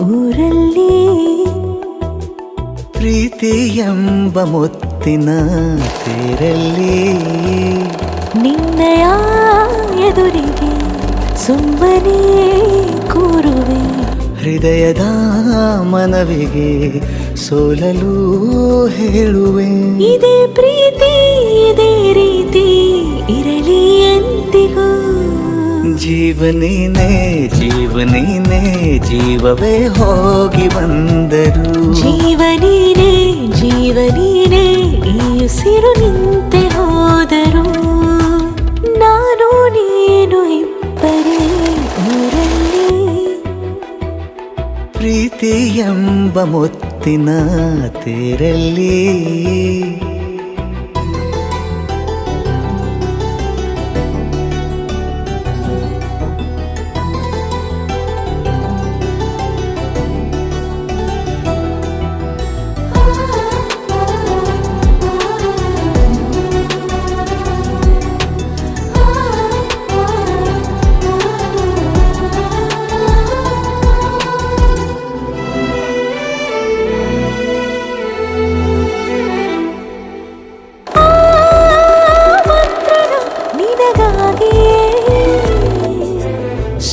ಊರಲ್ಲಿ ಪ್ರೀತಿ ಎಂಬ ಮುತ್ತಿನ ತೇರಲ್ಲಿ ನಿನ್ನಯ ಎದುರಿಗೆ ಸುಮ್ಮನೆ ಕೂರುವೆ ಹೃದಯದ ಮನವಿಗೆ ಸೋಲಲು ಹೇಳುವೆ ಇದೇ ಪ್ರೀತಿ ಇದೇ ರೀತಿ ಇರಲಿ ಎಂದಿಗೂ ಜೀವನೇನೆ ಜೀವನೇನೆ ಜೀವವೇ ಹೋಗಿ ಬಂದರು ಜೀವನೀನೇ ಜೀವನೀನೇ ಈ ಉಸಿರು ನಿಂತೆ ಹೋದರು ನಾನು ನೀನು ಇಬ್ಬರೇ ಊರಲ್ಲಿ ಪ್ರೀತಿ ಎಂಬ ಮುತ್ತಿನ ತೇರಲ್ಲಿ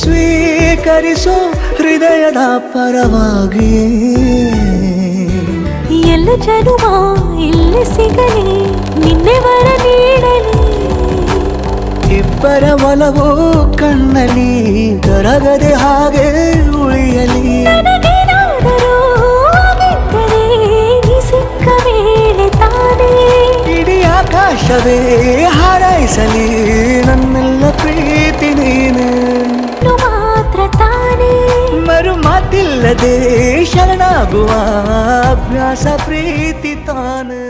ಸ್ವೀಕರಿಸೋ ಹೃದಯದ ಪರವಾಗಿ ಎಲ್ಲ ಜನುಮ ಇಲ್ಲಿ ಸಿಗಲಿ ನಿನ್ನೆ ವರ ನೀಡಲಿ ಇಬ್ಬರ ಒಲವು ಕಣ್ಣಲ್ಲಿ ಕರಗದೆ ಹಾಗೆ ಉಳಿಯಲಿ ನನಗೇನಾದರೂ ಆಗಿದ್ದರೆ ನೀ ಸಿಕ್ಕ ವೇಳೆ ತಾನೇ ಇಡೀ ಆಕಾಶವೇ ಹಾರೈಸಲಿ ನನ್ನೆಲ್ಲ ಪ್ರೀತಿ ನೀನು ಮಾತ್ರ ತಾನೇ ಮರು ಮಾತಿಲ್ಲದೆ ಶರಣಾಗುವ ಅಭ್ಯಾಸ ಪ್ರೀತಿ ತಾನೆ